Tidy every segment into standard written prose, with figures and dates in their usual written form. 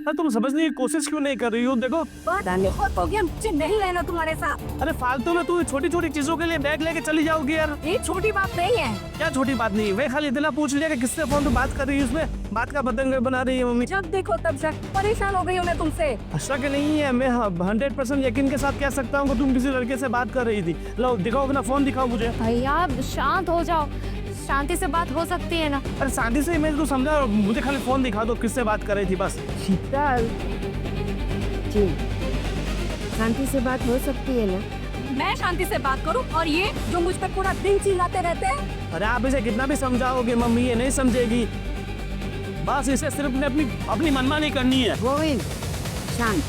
अरे तुम समझने की कोशिश क्यों नहीं कर रही हो? देखो बहुत हो गया, मुझे नहीं रहना तुम्हारे साथ। अरे फालतू में तू छोटी छोटी चीजों के लिए बैग लेके चली जाओगी यार। ये छोटी बात नहीं है। क्या छोटी बात नहीं है? वे खाली इतना पूछ लिया कि किससे फोन पे बात कर रही है, उसमें बात का बदंग बना रही है मम्मी। जब देखो तब शक, परेशान हो गई हूँ मैं तुमसे। शक नहीं है, मैं 100% यकीन के साथ कह सकता हूँ कि तुम किसी लड़के से बात कर रही थी। लो दिखाओ अपना फोन, दिखाओ मुझे। भैया शांत हो जाओ, शांति से बात हो सकती है ना। अरे शांति से मैं तो समझा, मुझे खाली फोन दिखा दो किससे बात कर रही थी बस। शीतल जी, शांति से बात हो सकती है ना? मैं शांति से बात करूं और ये जो मुझ पर पूरा दिन चिल्लाते रहते हैं। अरे आप इसे कितना भी समझाओगे मम्मी ये नहीं समझेगी। बस इसे सिर्फ अपनी मनमानी करनी है। गोविंद शांत,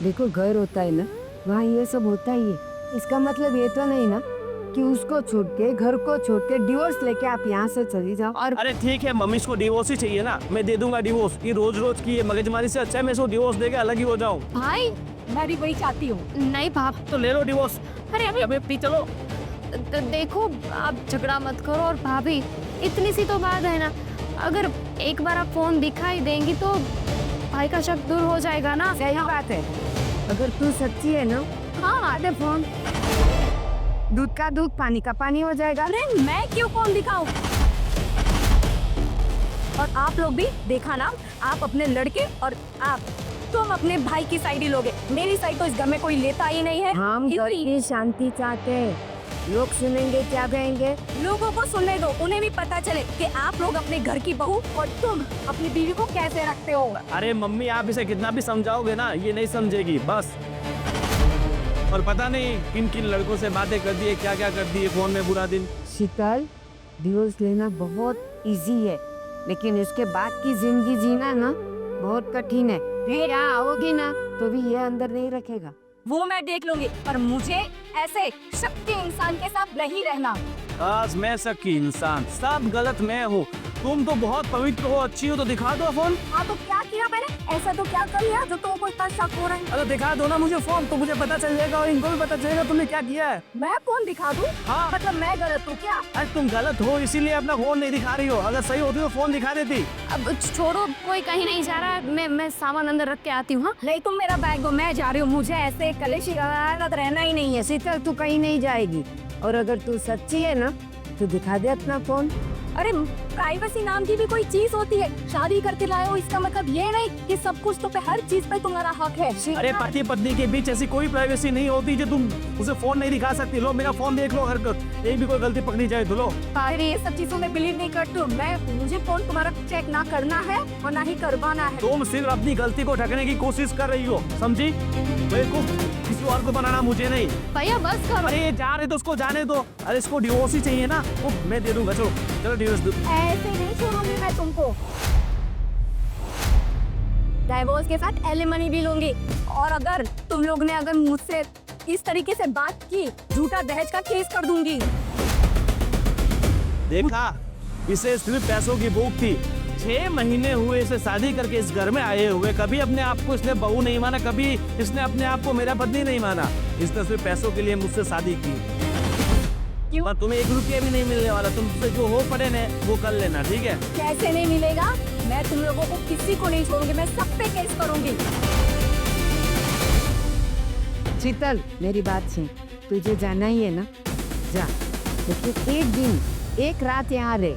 देखो घर होता है ना, वहाँ ये सब होता ही है। इसका मतलब ये तो नहीं ना कि उसको छोड़ के, घर को छोड़ के डिवोर्स लेके आप यहाँ से चली जाओ। और अरे ठीक है मम्मी, इसको डिवोर्स ही चाहिए ना, मैं दे दूंगा डिवोर्स। ये रोज रोज की मगजमारी से अच्छा है मैं इसको डिवोर्स देके अलग ही हो जाऊँ। भाई मैं भी वही चाहती हूँ। नहीं भाभी, तो ले लो डिवोर्स। अरे अबे पी चलो। देखो आप झगड़ा मत करो। और भाभी इतनी सी तो बात है ना, अगर एक बार आप फोन दिखाई देंगी तो भाई का शक दूर हो जाएगा ना। सही बात है, अगर तू सच्ची है ना, हाँ दे फोन। दूध का दूध, पानी का पानी हो जाएगा। अरे मैं क्यों फोन दिखाऊं? और आप लोग भी देखा ना, आप अपने लड़के और तुम अपने भाई की साइड ही लोगे। मेरी साइड तो इस घर में कोई लेता ही नहीं है। हम घर की शांति चाहते हैं। लोग सुनेंगे क्या कहेंगे? लोगों को सुनने दो, उन्हें भी पता चले कि आप लोग अपने घर की बहू और तुम अपनी बीवी को कैसे रखते हो। अरे मम्मी आप इसे कितना भी समझाओगे ना ये नहीं समझेगी बस। और पता नहीं किन किन लड़कों से बातें कर दी है, क्या क्या कर दी है फोन में पूरा दिन। शीतल, डिवोर्स लेना बहुत इजी है, लेकिन इसके बाद की जिंदगी जीना ना बहुत कठिन है। फिर यहाँ आओगी ना तो भी ये अंदर नहीं रखेगा। वो मैं देख लूंगी, पर मुझे ऐसे शक्ति इंसान के साथ नहीं रहना। आज मैं सकी इंसान, सब गलत मैं हूँ। तुम तो बहुत पवित्र हो, अच्छी हो, तो दिखा दो फोन। हाँ तो क्या किया मैंने? ऐसा तो क्या कर लिया जो तुमको इतना शक हो रहा है? अरे दिखा दो ना मुझे फोन, तो मुझे पता चल जाएगा और इनको भी पता चलेगा तुमने क्या किया है। मैं फोन दिखा दूं? हाँ। मतलब मैं गलत हूँ क्या? अरे तुम गलत हो इसीलिए अपना फोन नहीं दिखा रही हो, अगर सही होती तो फोन दिखा देती। अब छोड़ो, कोई कहीं नहीं जा रहा है। मैं सामान अंदर रख के आती हूँ। हाँ? नहीं तुम मेरा बैग दो, मैं जा रही हूँ। मुझे ऐसे कलेशी रहना ही नहीं है। शीतल तू कहीं नहीं जाएगी, और अगर तू सच्ची है ना तो दिखा दे अपना फोन। अरे प्राइवेसी नाम की भी कोई चीज होती है। शादी करके लाए हो इसका मतलब ये नहीं कि सब कुछ तो पे हर चीज पे तुम्हारा हक है। अरे पति पत्नी के बीच ऐसी कोई प्राइवेसी नहीं होती जो तुम उसे फोन नहीं दिखा सकती। लो मेरा फोन देख लो, हरकत एक भी कोई गलती पकड़ी जाए तो लो। अरे ये सब चीजों में बिलीव नहीं करती हूँ मैं। मुझे फोन तुम्हारा चेक ना करना है और ना ही करवाना है। तुम सिर्फ अपनी गलती को ढकने की कोशिश कर रही हो, समझी? बेवकूफ, किसी और को बनाना मुझे नहीं। भैया बस करो। अरे ये जा रहे तो उसको जाने दो। अरे इसको डिवोर्स ही चाहिए ना, वो मैं दे दूंगा। चलो चलो डिवोर्स दो। ऐसे नहीं छोड़ूंगी मैं तुमको। डाइवोर्स के साथ एलिमनी भी लूंगी। और अगर तुम लोग ने अगर मुझसे इस तरीके से बात की, झूठा दहेज का केस कर दूंगी। देखा, इसे सिर्फ पैसों की भूख थी। 6 महीने हुए इसे शादी करके इस घर में आए हुए, कभी अपने आप को इसने बहू नहीं माना, कभी इसने अपने आप को मेरा पत्नी नहीं माना। इसने सिर्फ पैसों के लिए मुझसे शादी की। क्यों? पर तुम्हें 1 रुपया भी नहीं मिलने वाला। तुमसे जो हो पड़े ने वो कर लेना, ठीक है? कैसे नहीं मिलेगा? मैं तुम लोगों को किसी को नहीं छोड़ूंगी, मैं सब पे केस करूंगी। शीतल मेरी बात सुन, तुझे जाना ही है ना, जा। लेकिन एक दिन एक रात यहाँ रहे,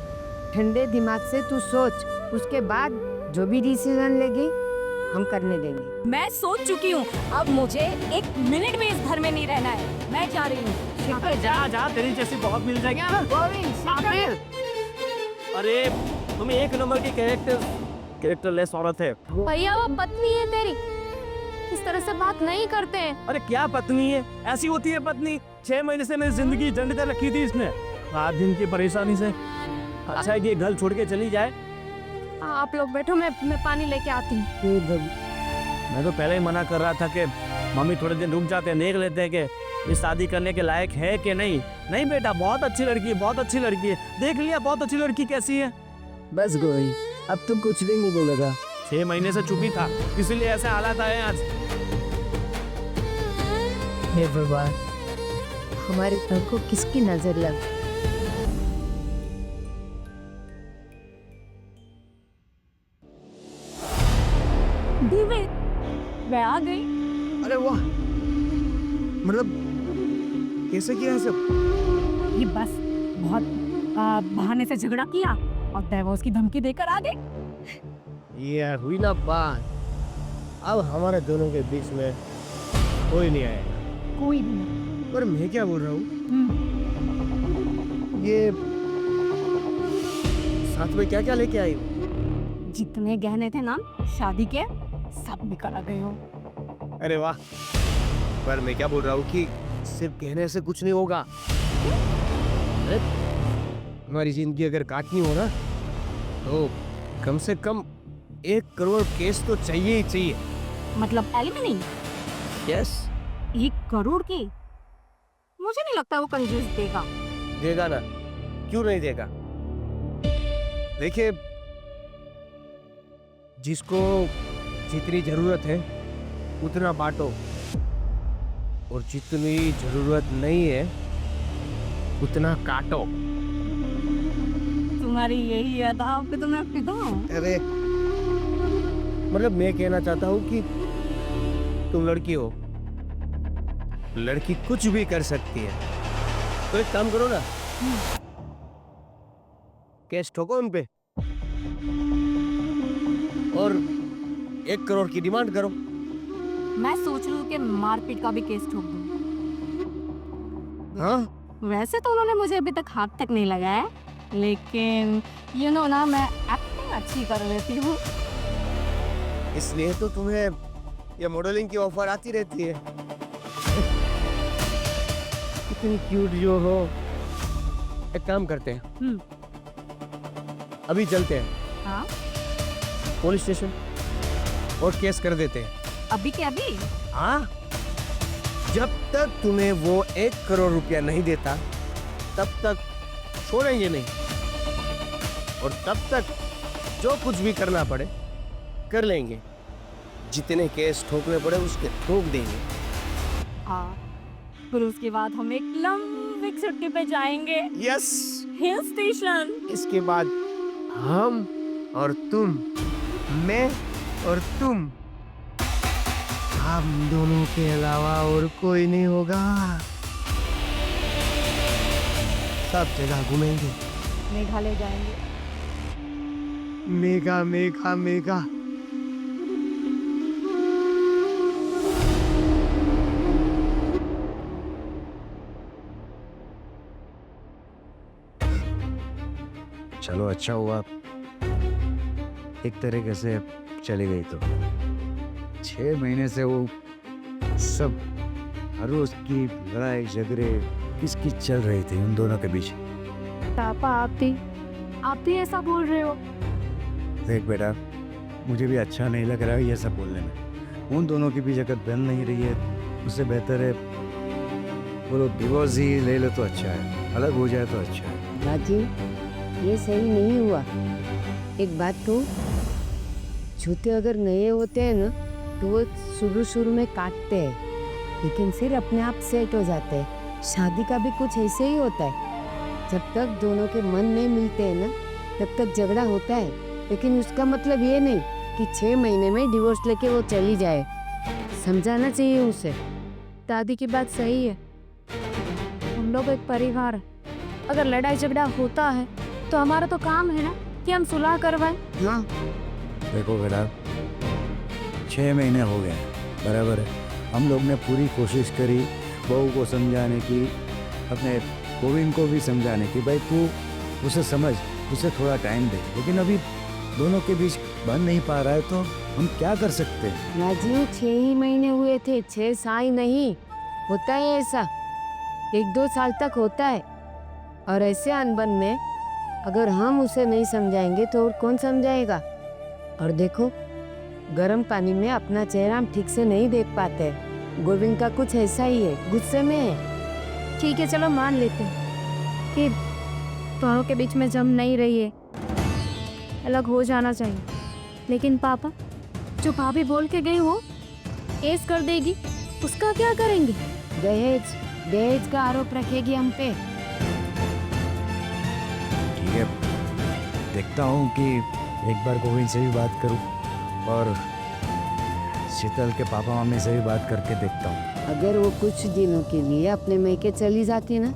ठंडे दिमाग से तू सोच, उसके बाद जो भी डिसीजन लेगी हम करने देंगे। मैं सोच चुकी हूँ, अब मुझे 1 मिनट भी इस घर में नहीं रहना है। मैं जा रही हूँ। जा जा, तेरी जैसी बहुत मिल जाएगी ना। अरे तुम 1 नंबर की कैरेक्टरलेस औरत है। भैया वो पत्नी है तेरी, इस तरह से बात नहीं करते हैं। अरे क्या पत्नी है? ऐसी होती है पत्नी? 6 महीने से मेरी जिंदगी झंड कर रखी थी इसने, रात दिन की परेशानी से। अच्छा है कि ये घर छोड़ के चली जाए। आप लोग बैठो, मैं पानी लेके आती हूँ। मैं तो पहले ही मना कर रहा था कि मम्मी थोड़े दिन रुक जाते हैं, देख लेते हैं कि ये शादी करने के लायक है कि नहीं। नहीं बेटा, बहुत अच्छी लड़की है, बहुत अच्छी लड़की है। देख लिया बहुत अच्छी लड़की कैसी है। बस गोई, अब तुम कुछ भी नहीं बोलेगा। 6 महीने से चुप ही था, इसीलिए ऐसे हालात आए आज। हे भगवान, हमारे घर को किसकी नजर लग दिव्य, मैं आ गई। अरे वाह, मतलब कैसे किया है सब? ये बस बहुत बहाने से झगड़ा किया और डिवोर्स की धमकी देकर आ गई। ये हुई ना बात, अब हमारे दोनों के बीच में कोई नहीं आएगा। कोई भी नहीं। पर मैं क्या बोल रहा हूँ, हम्म, ये साथ में क्या क्या लेके आई हो? जितने गहने थे ना शादी के, सब निकल आ गए हो। अरे वाह, पर मैं क्या बोल रहा हूँ कि सिर्फ कहने से कुछ नहीं होगा। अरे, हमारी जिंदगी अगर काटनी हो ना, तो कम से कम 1 करोड़ केस तो चाहिए ही चाहिए। मतलब एलिमनी यस, 1 करोड़ की? मुझे नहीं लगता वो कंजूस देगा। देगा ना, क्यों नहीं देगा? देखिए, जिसको जितनी जरूरत है उतना बांटो, और जितनी जरूरत नहीं है उतना काटो। तुम्हारी यही अदा पे तो मैं फिदा हूँ। अरे मतलब मैं कहना चाहता हूँ कि तुम लड़की हो, लड़की कुछ भी कर सकती है, तो एक काम करो ना, कैश ठोको उन पे और 1 करोड़ की डिमांड करो। मैं सोच रही हूँ कि मारपीट का भी केस ठोक दूँ। हाँ, वैसे तो उन्होंने मुझे अभी तक हाथ तक नहीं लगाया, लेकिन यू नो ना, मैं एक्टिंग अच्छी कर लेती हूँ। इसलिए तो तुम्हें ये मॉडलिंग की ऑफर आती रहती है। इतनी क्यूट जो हो। एक काम करते हैं, अभी चलते हैं हाँ, पुलिस स्टेशन और केस कर देते हैं। अभी के अभी? हाँ, जब तक तुम्हें वो 1 करोड़ रुपया नहीं देता तब तक छोड़ेंगे नहीं, और तब तक जो कुछ भी करना पड़े कर लेंगे। जितने केस ठोकने पड़े उसके ठोक देंगे। हाँ, फिर उसके बाद हम एक लंबी छुट्टी पे जाएंगे, यस, हिल स्टेशन। इसके बाद हम और तुम, मैं और तुम, हम दोनों के अलावा और कोई नहीं होगा। सब जगह घूमेंगे, मेघालय जाएंगे। मेघा मेघा मेघा। चलो अच्छा हुआ एक तरीके से चली गई। तो 6 महीने से वो सब हर रोज की लड़ाई झगड़े किसकी चल रही थी उन दोनों के बीच। पापा, आप भी ऐसा बोल रहे हो? देख बेटा, मुझे भी अच्छा नहीं लग रहा है ये सब बोलने में। उन दोनों के बीच अगर बन नहीं रही है, उससे बेहतर है वो लोग डिवोर्स ही ले लो तो अच्छा है, अलग हो जाए तो अच्छा है। राजीव, ये सही नहीं हुआ। एक बात तो, जूते अगर नए होते हैं ना तो वो शुरू में काटते हैं, लेकिन फिर अपने आप सेट हो जाते हैं। शादी का भी कुछ ऐसे ही होता है। जब तक दोनों के मन नहीं मिलते हैं ना, तब तक झगड़ा होता है, लेकिन उसका मतलब ये नहीं कि 6 महीने में डिवोर्स लेके वो चली जाए। समझाना चाहिए उसे। दादी की बात सही है, हम लोग एक परिवार है। अगर लड़ाई झगड़ा होता है तो हमारा तो काम है ना कि हम सुलह करवाएं। हाँ, देखो बेटा, 6 महीने हो गए, बराबर है। हम लोग ने पूरी कोशिश करी बहू को समझाने की, अपने गोविंद को भी समझाने की, भाई तू उसे समझ, उसे थोड़ा टाइम दे, लेकिन अभी दोनों के बीच बन नहीं पा रहा है, तो हम क्या कर सकते हैं। राजीव, 6 ही महीने हुए थे, 6 साल नहीं। होता है ऐसा, 1-2 साल तक होता है। और ऐसे अनबन में अगर हम उसे नहीं समझाएंगे तो और कौन समझाएगा। और देखो, गर्म पानी में अपना चेहरा हम ठीक से नहीं देख पाते। गोविंद का कुछ ऐसा ही है, गुस्से में है। ठीक है, चलो मान लेते हैं कि दोनों के बीच में जम नहीं रही है, अलग हो जाना चाहिए। लेकिन पापा, जो भाभी बोल के गई वो केस कर देगी, उसका क्या करेंगे? दहेज का आरोप रखेगी हम पे। ठीक है, देखता हूँ कि एक बार गोविंद से भी बात करूँ और शीतल के पापा मम्मी से भी बात करके देखता हूँ। अगर वो कुछ दिनों के लिए अपने मैके चली जाती ना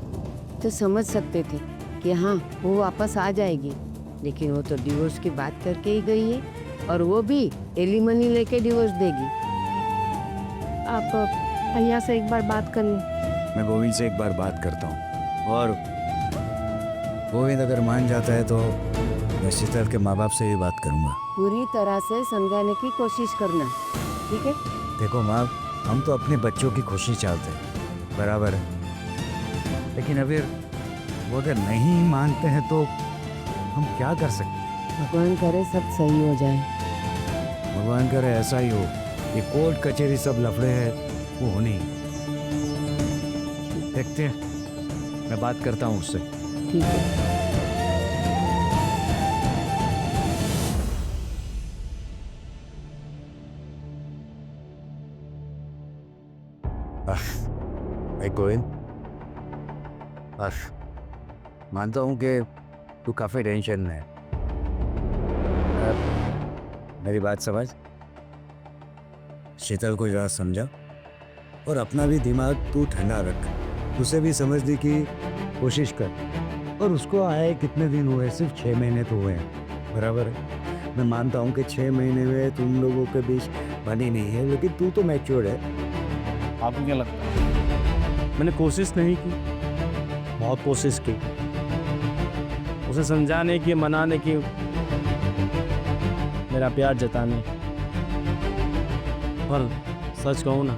तो समझ सकते थे कि हाँ वो वापस आ जाएगी, लेकिन वो तो डिवोर्स की बात करके ही गई है, और वो भी एलिमनी लेके डिवोर्स देगी। आप भैया से एक बार बात कर लें। मैं गोविंद से एक बार बात करता हूँ, और गोविंद अगर मान जाता है तो मैं शीतल के माँ बाप से भी बात करूँगा। पूरी तरह से समझाने की कोशिश करना, ठीक है? देखो माँ, हम तो अपने बच्चों की खुशी चाहते हैं, बराबर है, लेकिन अगर वो अगर नहीं मानते हैं तो हम क्या कर सकते हैं? भगवान करे सब सही हो जाए। भगवान करे ऐसा ही हो। ये कोर्ट कचहरी सब लफड़े हैं, वो होने ही। देखते हैं, मैं बात करता हूँ उससे। ठीक है। भाई गोविंद, मानता हूँ कि तू काफ़ी टेंशन में है। मेरी बात समझ, शीतल को ज़रा समझा, और अपना भी दिमाग तू ठंडा रख, उसे भी समझने की कोशिश कर। और उसको आए कितने दिन हुए? सिर्फ 6 महीने तो हुए हैं, बराबर है। मैं मानता हूँ कि 6 महीने में तुम लोगों के बीच बनी नहीं है, लेकिन तू तो मैच्योर है। आपको क्या लगता है? मैंने कोशिश नहीं की, बहुत कोशिश की उसे समझाने की, मनाने की, मेरा प्यार जताने, पर सच कहूँ ना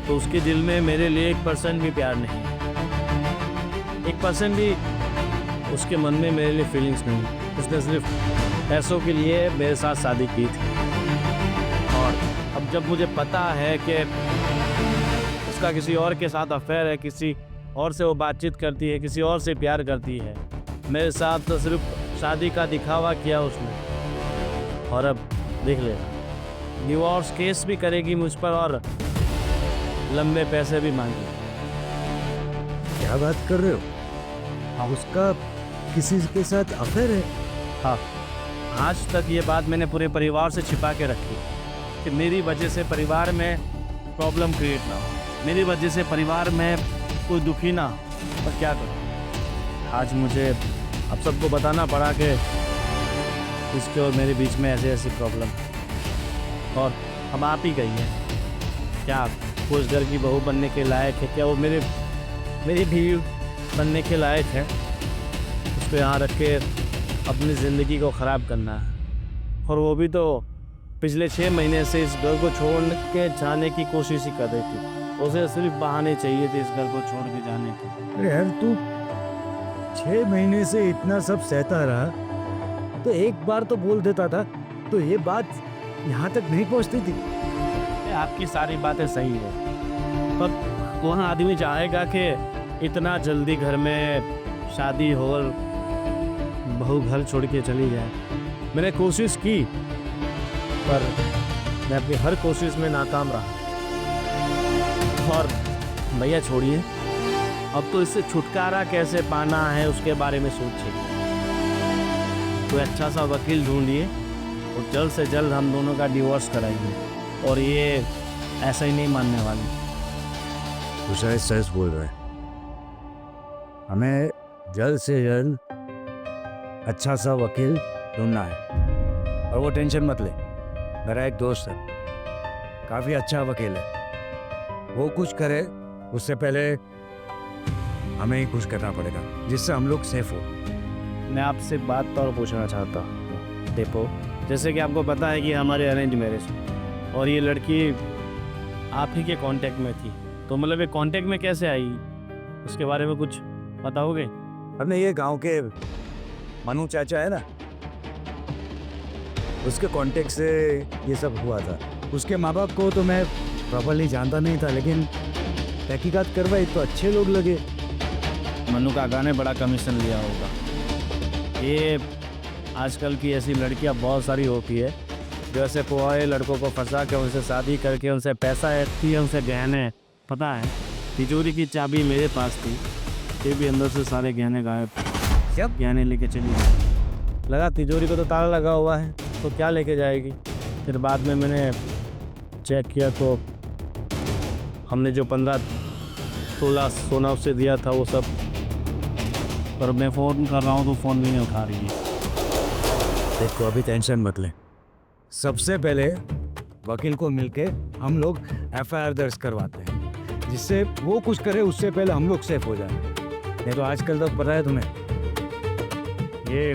तो उसके दिल में मेरे लिए 1% भी प्यार नहीं, 1% भी उसके मन में मेरे लिए फीलिंग्स नहीं। उसने सिर्फ पैसों के लिए मेरे साथ शादी की थी, और अब जब मुझे पता है कि उसका किसी और के साथ अफेयर है, किसी और से वो बातचीत करती है, किसी और से प्यार करती है, मेरे साथ तो सिर्फ शादी का दिखावा किया उसने, और अब देख ले डिवोर्स केस भी करेगी मुझ पर और लंबे पैसे भी मांगे। क्या बात कर रहे हो? हाँ, उसका किसी के साथ अफेयर है? हाँ, आज तक ये बात मैंने पूरे परिवार से छिपा के रखी कि मेरी वजह से परिवार में प्रॉब्लम क्रिएट ना हो, मेरी वजह से परिवार में कोई दुखी ना हो। पर क्या करूँ, आज मुझे अब सबको बताना पड़ा कि इसके और मेरे बीच में ऐसी ऐसी प्रॉब्लम, और अब आप ही कहिए, क्या वो उस घर की बहू बनने के लायक है? क्या वो मेरी बीवी बनने के लायक है? उसको यहाँ रख के अपनी ज़िंदगी को ख़राब करना है, और वो भी तो पिछले 6 महीने से इस घर को छोड़ के जाने की कोशिश ही कर रही थी। उसे सिर्फ बहाने चाहिए थे इस घर को छोड़ के जाने के। अरे यार, तू 6 महीने से इतना सब सहता रहा तो एक बार तो बोल देता था, तो ये बात यहाँ तक नहीं पहुँचती थी। आपकी सारी बातें सही है, पर वहाँ आदमी चाहेगा कि इतना जल्दी घर में शादी हो और बहू घर छोड़ के चली जाए। मैंने कोशिश की, पर मैं अपनी हर कोशिश में नाकाम रहा। और भैया छोड़िए, अब तो इससे छुटकारा कैसे पाना है उसके बारे में सोचिए। कोई अच्छा सा वकील ढूंढिए और जल्द से जल्द हम दोनों का डिवोर्स कराइए, और ये ऐसा ही नहीं मानने वाले। तो शायद सच बोल रहा है, हमें जल्द से जल्द अच्छा सा वकील ढूंढना है। और वो टेंशन मत ले, मेरा एक दोस्त है, काफ़ी अच्छा वकील है, वो कुछ करे उससे पहले हमें ही कुछ करना पड़ेगा, जिससे हम लोग सेफ हो। मैं आपसे बात और पूछना चाहता हूँ देखो, जैसे कि आपको पता है कि हमारे अरेंज मैरिज, और ये लड़की आप ही के कांटेक्ट में थी, तो मतलब ये कांटेक्ट में कैसे आई, उसके बारे में कुछ बताओगे? हमने ये गांव के मनु चाचा है ना, उसके कांटेक्ट से ये सब हुआ था। उसके माँ बाप को तो मैं प्रॉपर्ली जानता नहीं था, लेकिन तहकीकात करवाई तो अच्छे लोग लगे। मनु काका ने बड़ा कमीशन लिया होगा। ये आजकल की ऐसी लड़कियां बहुत सारी होती है जो ऐसे पुआए लड़कों को फंसा के उनसे शादी करके उनसे पैसा ऐठती है, उनसे गहने। पता है, तिजोरी की चाबी मेरे पास थी, ये भी अंदर से सारे गहने गायब। सब गहने लेके चली गई। लगा तिजोरी को तो ताला लगा हुआ है, तो क्या लेके जाएगी। फिर बाद में मैंने चेक किया तो हमने जो 15-16 सोना उससे दिया था वो सब, पर मैं फ़ोन कर रहा हूँ तो फ़ोन भी नहीं उठा रही है। देखो अभी टेंशन मत ले, सबसे पहले वकील को मिलके हम लोग एफआईआर दर्ज करवाते हैं, जिससे वो कुछ करे उससे पहले हम लोग सेफ हो जाए। नहीं तो आजकल तो पता है तुम्हें, ये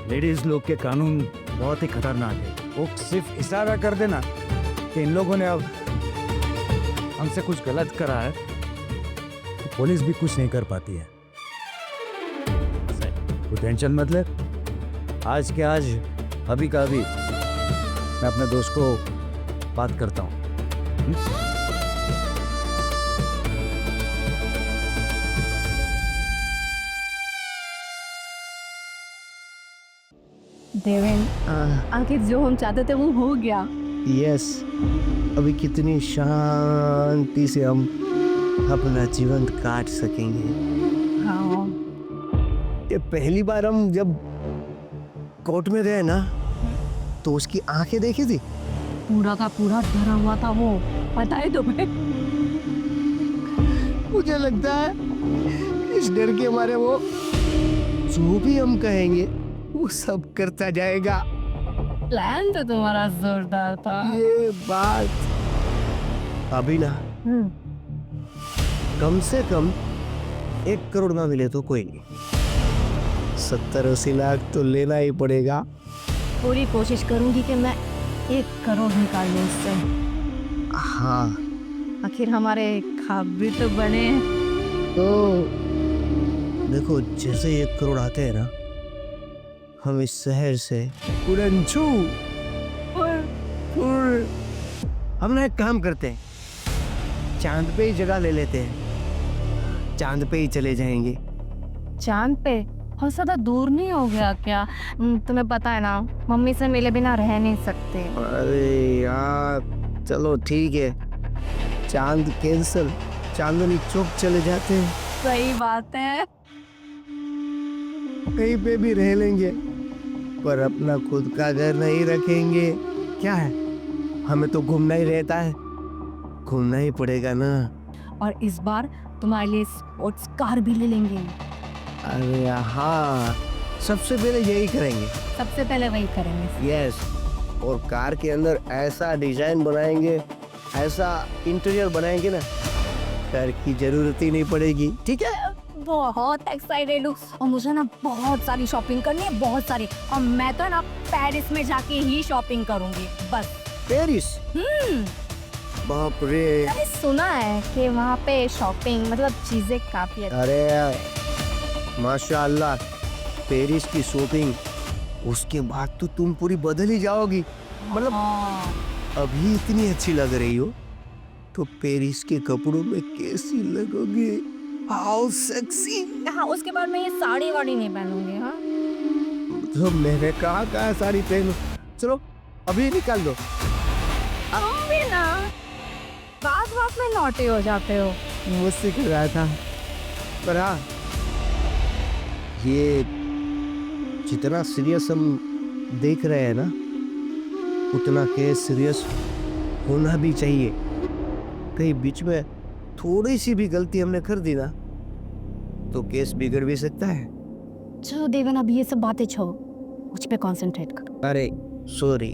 लेडीज लोग के कानून बहुत ही खतरनाक है। वो सिर्फ इशारा कर देना कि इन लोगों ने अब हमसे कुछ गलत करा है, तो पुलिस भी कुछ नहीं कर पाती है। तो टेंशन मत ले, आज के आज अभी का अभी मैं अपने दोस्त को बात करता हूँ। देवेन, आखिर जो हम चाहते थे वो हो गया। यस, अभी कितनी शांति से हम अपना जीवन काट सकेंगे। हाँ, ये पहली बार हम जब कोर्ट में गए ना, तो उसकी आंखें देखी थी। पूरा का पूरा डरा हुआ था वो, पता है तुम्हें? मुझे लगता है इस डर के मारे वो जो भी हम कहेंगे वो सब करता जाएगा। प्लान तो तुम्हारा जोरदार था। ये बात अभी ना, कम से कम 1 करोड़ ना मिले तो कोई नहीं, 70-80 लाख तो लेना ही पड़ेगा। पूरी कोशिश करूंगी कि मैं 1 करोड़ निकाल लूं उससे। हाँ, आखिर हमारे ख्वाब भी तो बने हैं। तो देखो, जैसे 1 करोड़ आते हैं ना, हम इस शहर से उड़नछू हम ना एक काम करते हैं, चांद पे ही जगह ले लेते हैं, चांद पे ही चले जाएंगे। चांद पे? और ज्यादा दूर नहीं हो गया क्या? तुम्हें पता है ना, मम्मी से मिले बिना रह नहीं सकते। अरे यार, चलो ठीक है, चांद कैंसल, चांदनी चौक चले जाते हैं। सही बात है। कहीं पे भी रह लेंगे, पर अपना खुद का घर नहीं रखेंगे। क्या है, हमें तो घूमना ही रहता है, घूमना ही पड़ेगा ना। और इस बार तुम्हारे लिए स्पोर्ट्स कार भी ले लेंगे। अरे हाँ, सबसे पहले यही करेंगे। सबसे पहले वही करेंगे। यस, और कार के अंदर ऐसा डिजाइन बनाएंगे, ऐसा इंटीरियर बनाएंगे ना, कार की जरूरत ही नहीं पड़ेगी। ठीक है? बहुत एक्साइटेड हूँ, और मुझे ना बहुत सारी शॉपिंग करनी है, बहुत सारी। और मैं तो ना पेरिस में जाके ही शॉपिंग करूंगी बस। पेरिस? बाप रे। मैंने सुना है कि वहाँ पे शॉपिंग मतलब चीजें काफी अच्छी। अरे माशाल्लाह, पेरिस की शॉपिंग, उसके बाद तो तुम पूरी बदल ही जाओगी। मतलब अभी इतनी अच्छी लग रही हो, तो पेरिस के कपड़ों में कैसी लगोगी? How sexy. हाँ, उसके बाद मैं ये साड़ी वाड़ी नहीं पहनूंगी। हाँ, तो मैंने कहा साड़ी पहनो। चलो अभी निकाल दो। अभी ना बात में नौटे हो जाते हो। मुझसे कर रहा था, पर हाँ, ये जितना सीरियस हम देख रहे हैं ना, उतना केस सीरियस होना भी चाहिए। कहीं बीच में थोड़ी सी भी गलती हमने कर दी ना, तो केस बिगड़ भी सकता है। चलो देवन, अब ये सब बातें छोड़ो, मुझ पे कंसंट्रेट करो। अरे सॉरी,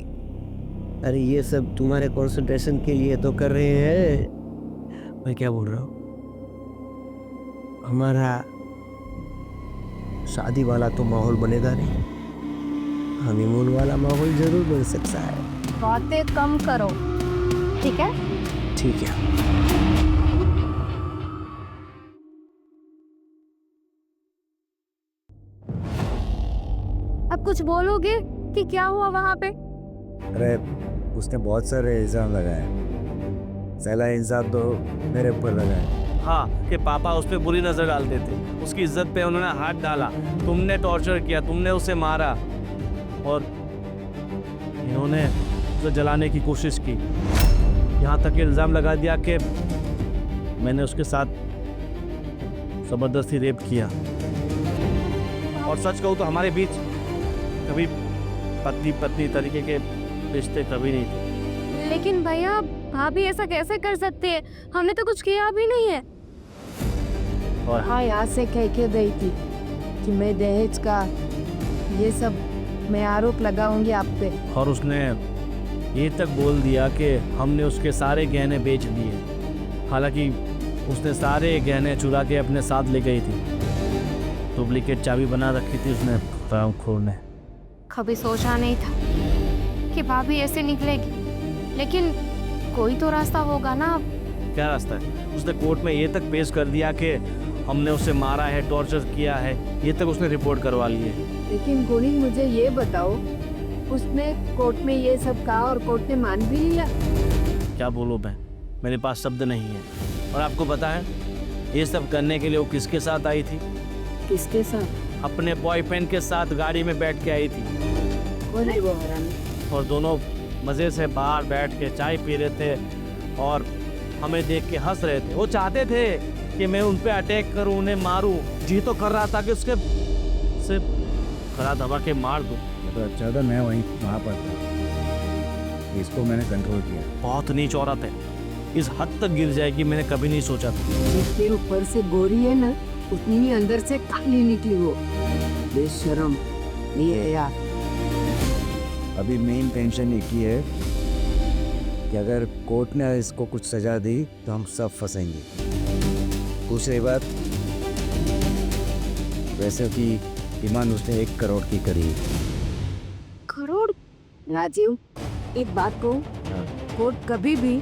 अरे ये सब तुम्हारे कंसंट्रेशन के लिए तो कर रहे हैं। मैं क्या बोल रहा हूँ, हमारा शादी वाला तो माहौल बनेगा नहीं, हनीमून वाला माहौल जरूर बन सकता है। बातें कम करो, ठीक है? ठीक है। अब कुछ बोलोगे कि क्या हुआ वहाँ पे? अरे उसने बहुत सारे इल्ज़ाम लगाए, पहला इल्ज़ाम तो मेरे ऊपर लगाए। हाँ, कि पापा उस पर बुरी नज़र डालते थे, उसकी इज्जत पे उन्होंने हाथ डाला, तुमने टॉर्चर किया, तुमने उसे मारा, और इन्होंने उसे जलाने की कोशिश की। यहाँ तक इल्ज़ाम लगा दिया कि मैंने उसके साथ ज़बरदस्ती रेप किया। और सच कहूँ तो हमारे बीच कभी पत्नी पत्नी तरीके के रिश्ते कभी नहीं थे। लेकिन भैया भाभी ऐसा कैसे कर सकती है? हमने तो कुछ किया भी नहीं है। और हाँ, यहाँ से कह के गई थी कि मैं दहेज का ये सब मैं आरोप लगाऊंगी आप पे। और उसने ये तक बोल दिया कि हमने उसके सारे गहने बेच दिए। हालांकि उसने सारे गहने चुरा के अपने साथ ले गई थी। डुप्लीकेट चाबी बना रखी थी उसने रामखोर ने। कभी सोचा नहीं था कि भाभी ऐसे निकलेगी, लेकिन कोई तो रास्ता होगा ना। क्या रास्ता है? उसने कोर्ट में ये तक पेश कर दिया कि हमने उसे मारा है, टॉर्चर किया है। ये तक उसने रिपोर्ट करवा ली है। लेकिन गोली मुझे ये बताओ, उसने कोर्ट में ये सब कहा और कोर्ट ने मान भी लिया? क्या बोलूं मैं, मेरे पास शब्द नहीं है। और आपको पता है ये सब करने के लिए वो किसके साथ आई थी? किसके साथ? अपने बॉयफ्रेंड के साथ गाड़ी में बैठ के आई थी। कौन है वो हरामी? और दोनों मज़े से बाहर बैठ के चाय पी रहे थे और हमें देख के हंस रहे थे। वो चाहते थे कि मैं उन पे अटैक करूं, उन्हें मारूं। जी तो कर रहा था कि उसके से खरा दबा के मार दूं। तो अच्छा था मैं वहाँ पर था, इसको मैंने कंट्रोल किया। बहुत नीच औरत है, इस हद तक गिर जाएगी मैंने कभी नहीं सोचा था। जितने ऊपर से गोरी है ना, उतनी ही अंदर से काली निकली वो। बेशरम ये है यार। अभी मेन टेंशन एक ही है कि अगर कोर्ट ने इसको कुछ सजा दी तो हम सब फंसेंगे। दूसरी बात, वैसे कि डिमांड उसने 1 करोड़ की करी। करोड़? राजीव, एक बात को, कोर्ट कभी भी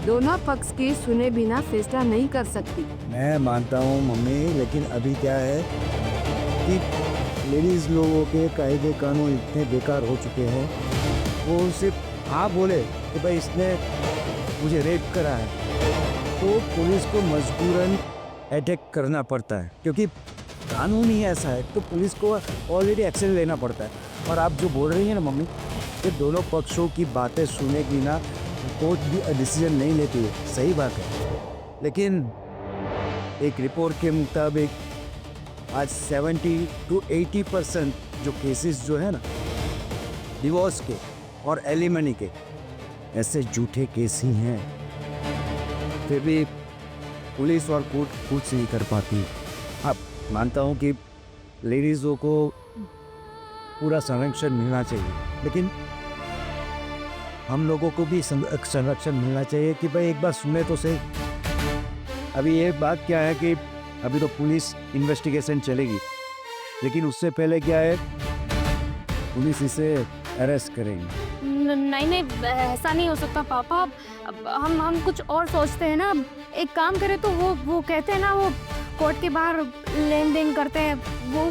दोनों पक्ष की सुने बिना फैसला नहीं कर सकती। मैं मानता हूँ मम्मी, लेकिन अभी क्या है कि लेडीज लोगों के कायदे कानून इतने बेकार हो चुके हैं। वो सिर्फ हाँ बोले कि भाई इसने मुझे रेप करा है, तो पुलिस को मजबूरन अटैक करना पड़ता है, क्योंकि कानून ही ऐसा है। तो पुलिस को ऑलरेडी एक्शन लेना पड़ता है। और आप जो बोल रही हैं ना मम्मी, कि दोनों पक्षों की बातें सुने बिना कोर्ट भी डिसीजन नहीं लेती है, सही बात है। लेकिन एक रिपोर्ट के मुताबिक आज 70 to 80% जो केसेस जो है ना डिवोर्स के और एलिमनी के, ऐसे झूठे केस ही हैं। फिर भी पुलिस और कोर्ट कुछ नहीं कर पाती। अब मानता हूँ कि लेडीज़ों को पूरा संरक्षण मिलना चाहिए, लेकिन हम लोगों को भी संरक्षण मिलना चाहिए कि भाई एक बार सुने तो सही। अभी ये बात क्या है कि अभी तो पुलिस इन्वेस्टिगेशन चलेगी, लेकिन उससे पहले क्या है, पुलिस इसे अरेस्ट करेगी। नहीं नहीं, ऐसा नहीं हो सकता पापा। अब हम कुछ और सोचते हैं ना। एक काम करें तो वो कहते हैं ना, वो कोर्ट के बाहर लेन देन करते हैं,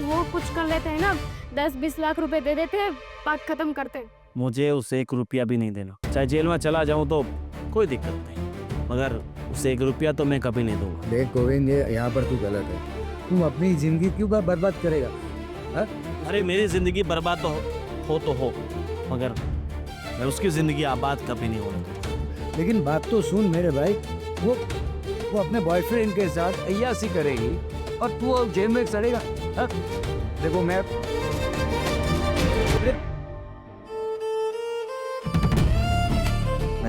वो कुछ कर लेते हैं ना। 10-20 लाख रुपए दे देते हैं, बात खत्म करते हैं। मुझे उसे 1 रुपया भी नहीं देना। चाहे जेल में चला जाऊं तो कोई दिक्कत नहीं, मगर उसे 1 रुपया तो मैं कभी नहीं दूंगा। देख गोविंद, ये यहाँ पर तू गलत है। तू अपनी जिंदगी क्यों बर्बाद करेगा? हा? अरे मेरी ज़िंदगी बर्बाद तो हो, मगर मैं उसकी ज़िंदगी आबाद कभी नहीं होगी। लेकिन बात तो सुन मेरे भाई, वो अपने बॉयफ्रेंड के साथ अय्यासी करेगी और तू जेल में सड़ेगा। हा? देखो मैं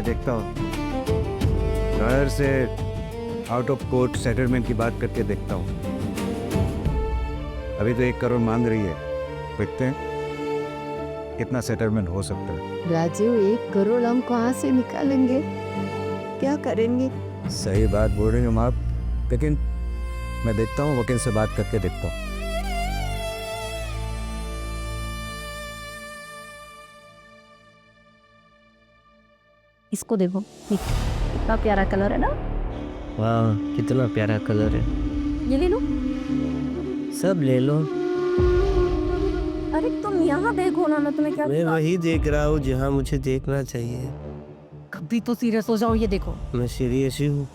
देखता हूँ, लॉयर से आउट ऑफ कोर्ट सेटलमेंट की बात करके देखता हूँ। अभी तो 1 करोड़ मांग रही है, देखते हैं कितना सेटलमेंट हो सकता है। राजीव, 1 करोड़ हम कहाँ से निकालेंगे? क्या करेंगे? सही बात बोल रही हूँ आप, लेकिन मैं देखता हूँ, वकील से बात करके देखता हूँ। इसको देखो, कितना प्यारा कलर है ना। वाह, कितना प्यारा कलर है। ये ले लो। सब ले लो। अरे तुम यहाँ देखो ना, मैं तुम्हें क्या। मैं वही देख रहा हूँ जहाँ मुझे देखना चाहिए। कभी तो सीरियस हो जाओ। ये देखो, मैं सीरियस ही हूँ।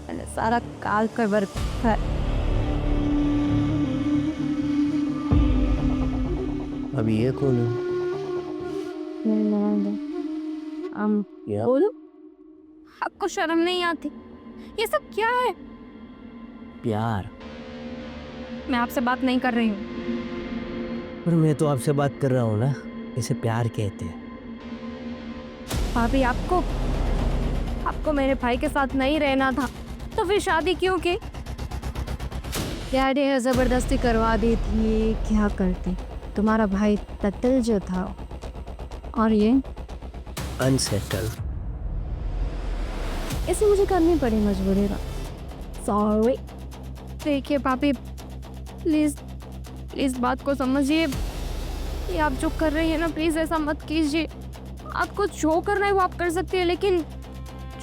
मैंने सारा काल का वर्क है। अब ये कौन है? या? बोलो, आपको शर्म नहीं आती? ये सब क्या है? प्यार। मैं आपसे बात नहीं कर रही हूँ। पर मैं तो आपसे बात कर रहा हूँ ना, इसे प्यार कहते हैं। भाभी आपको मेरे भाई के साथ नहीं रहना था तो फिर शादी क्यों की? डैडी ने जबरदस्ती करवा दी थी, क्या करती? तुम्हारा भाई तत्ल जो था, और ये अनसेटल। इसे मुझे करनी पड़ी मजबूरी का। सॉरी। देखिए भाभी, प्लीज इस बात को समझिए कि आप जो कर रही है ना, प्लीज ऐसा मत कीजिए। आपको जो करना है वो आप कर सकती है, लेकिन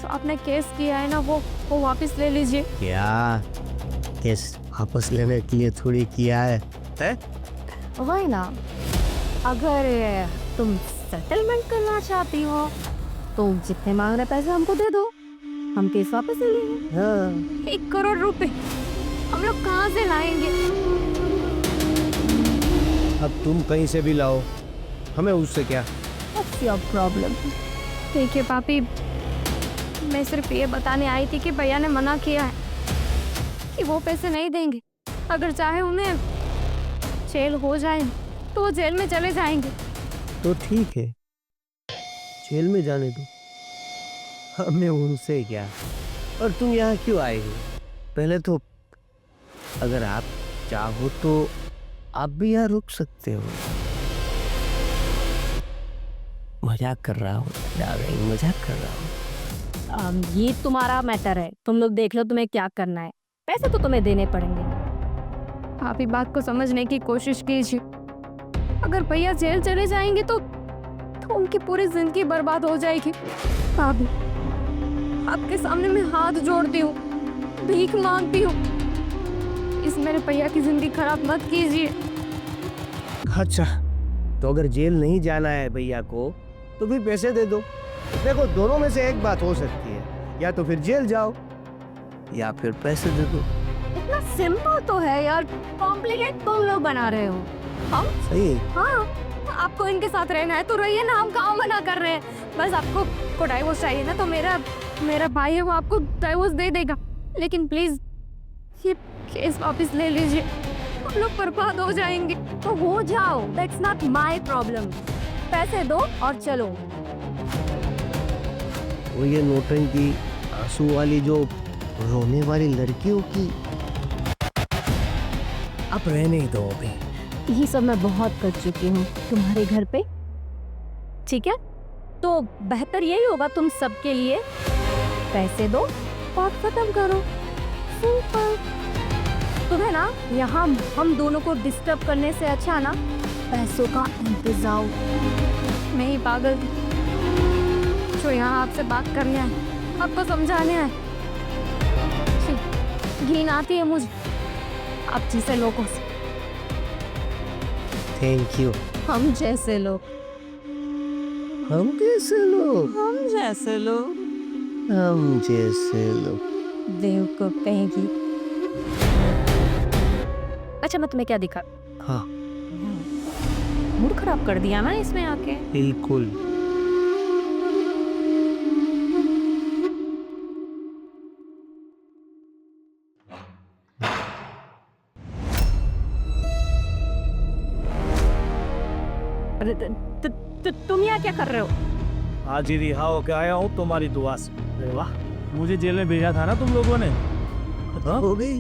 जो आपने केस किया है ना वो वापस ले लीजिए। क्या केस वापस लेने के लिए थोड़ी किया है? वही ना, अगर तुम सेटलमेंट करना चाहती हो तो जितने मांग रहे पैसे हमको दे दो, हम केस वापस ले लेंगे। हाँ। 1 करोड़ रुपए हम लोग कहाँ से लाएंगे? अब तुम कहीं से भी लाओ, हमें उससे क्या? What's your problem? देखिए पापी, मैं सिर्फ ये बताने आई थी कि भैया ने मना किया है कि वो पैसे नहीं देंगे। अगर चाहे उन्हें जेल हो जाए तो वो जेल में चले जाएंगे। तो ठीक है, जेल में जाने दो, हमें उनसे क्या। और तुम यहाँ क्यों आए हो? पहले तो अगर आप चाहो तो आप भी यहाँ रुक सकते हो। मजाक कर रहा हूँ डार्लिंग, मजाक कर रहा हूँ। ये तुम्हारा मैटर है, तुम लोग देख लो तुम्हें क्या करना है। पैसे तो तुम्हें देने पड़ेंगे। आप ही बात को समझने की कोशिश कीजिए। अगर भैया जेल चले जाएंगे तो उनकी पूरी जिंदगी बर्बाद हो जाएगी। भाभी, आपके सामने मैं हाथ जोड़ती हूँ, भीख मांगती हूँ, इस मेरे भैया की जिंदगी खराब मत कीजिए। अच्छा, तो अगर जेल नहीं जाना है भैया को तो फिर पैसे दे दो। देखो, दोनों में से एक बात हो सकती है, या तो फिर जेल जाओ या फिर पैसे दे दो। इतना सिंपल तो है यार, कॉम्प्लिकेट तुम लोग बना रहे हो। हम सही है। हाँ, आपको इनके साथ रहना है तो रहिए ना, हम कहाँ मना कर रहे हैं। बस आपको डाइवोर्स चाहिए ना, तो मेरा भाई है वो आपको डाइवोर्स दे देगा। लेकिन प्लीज ये केस वापस ले लीजिए, हम लोग बर्बाद हो जाएंगे। तो हो जाओ, दैट्स नॉट माय प्रॉब्लम। पैसे दो और चलो। वो ये नोटंकी आंसू वाली जो रोने वाली लड़कियों की, अब रहने ही दो अभी। ये सब मैं बहुत कर चुकी हूँ तुम्हारे घर पे, ठीक है? तो बेहतर यही होगा तुम सबके लिए, पैसे दो और खत्म करो। सिंपल। तुम्हें ना यहाँ हम दोनों को डिस्टर्ब करने से अच्छा ना पैसों का इंतजाम। मैं ही पागल थी जो यहाँ आपसे बात करने आए, आपको समझाने आए। घिन आती है मुझे आप जैसे लोगों से। Thank you. हम जैसे लोग, हम कैसे लोग? हम जैसे लोग हम जैसे लोग। बेवकूफ कहेंगी। अच्छा, मैं तुम्हें क्या दिखा? हाँ, मूड खराब कर दिया ना इसमें आके। बिल्कुल। अरे तुम यहाँ क्या कर रहे हो? आज ही रिहा होके आया हूँ तुम्हारी दुआ से। अरे वाह, मुझे जेल में भेजा था ना तुम लोगों ने। हाँ? हो गई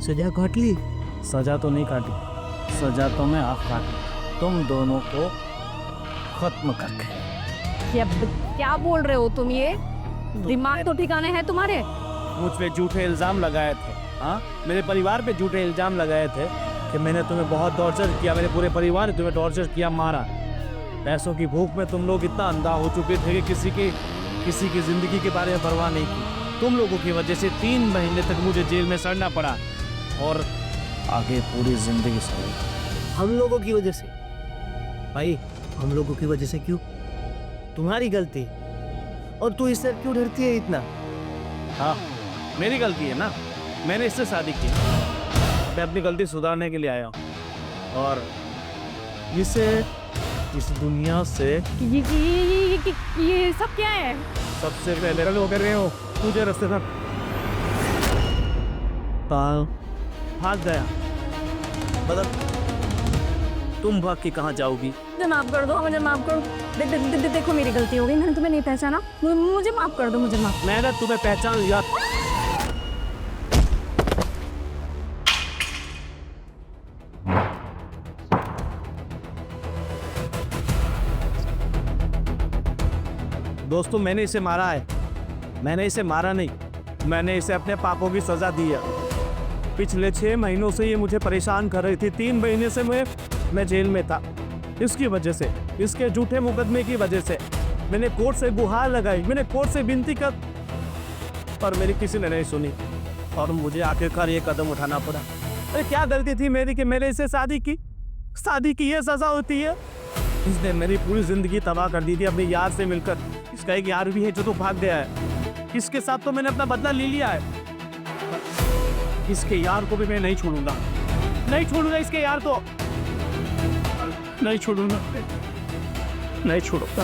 सजा काट ली। सजा तो नहीं काटी, सजा तो मैं आप काटी, तुम दोनों को खत्म करके। क्या बोल रहे हो तुम? ये दिमाग तो ठिकाने हैं तुम्हारे? मुझ पे झूठे इल्जाम लगाए थे। हाँ, मेरे परिवार पे झूठे इल्जाम लगाए थे कि मैंने तुम्हें बहुत टॉर्चर किया, मेरे पूरे परिवार ने तुम्हें टॉर्चर किया, मारा। पैसों की भूख में तुम लोग इतना अंधा हो चुके थे कि किसी की जिंदगी के बारे में परवाह नहीं की। तुम लोगों की वजह से 3 महीने तक मुझे जेल में सड़ना पड़ा, और आगे पूरी जिंदगी सड़ेगी। हम लोगों की वजह से? भाई, हम लोगों की वजह से क्यों? तुम्हारी गलती। और तू इससे क्यों डरती है इतना? हाँ, मेरी गलती है ना, मैंने इससे शादी की। मैं अपनी गलती सुधारने के लिए आया हूँ, और इसे इस दुनिया से ये सब क्या है? सबसे पहले वो कर रहे हो तुझे रास्ते तक भाग गया। मतलब तुम भाग के कहाँ जाओगी? मुझे माफ कर दो, मुझे माफ कर दो। देखो मेरी गलती हो गई, मैंने तुम्हें नहीं पहचाना, मुझे माफ कर दो, मुझे माफ। मैंने तुम्हें पहचान लिया। दोस्तों मैंने इसे मारा है, मैंने इसे मारा नहीं, मैंने इसे अपने पापों की सजा दी है। पिछले 6 महीनों से ये मुझे परेशान कर रही थी। 3 महीने से मैं जेल में था, इसकी वजह से, इसके झूठे मुकदमे की वजह से। मैंने कोर्ट से गुहार लगाई, मैंने कोर्ट से विनती कर, पर मेरी किसी ने नहीं सुनी और मुझे आखिरकार ये कदम उठाना पड़ा। अरे क्या गलती थी मेरी कि मैंने इससे शादी की ये सजा होती है? इसने मेरी पूरी जिंदगी तबाह कर दी थी अपने यार से मिलकर। इसका एक यार भी है जो तो भाग गया है, इसके साथ तो मैंने अपना बदला ले लिया है। इसके यार को भी मैं नहीं छोड़ूंगा, नहीं छोड़ूंगा इसके यार को, नहीं छोड़ूंगा, नहीं छोड़ूंगा।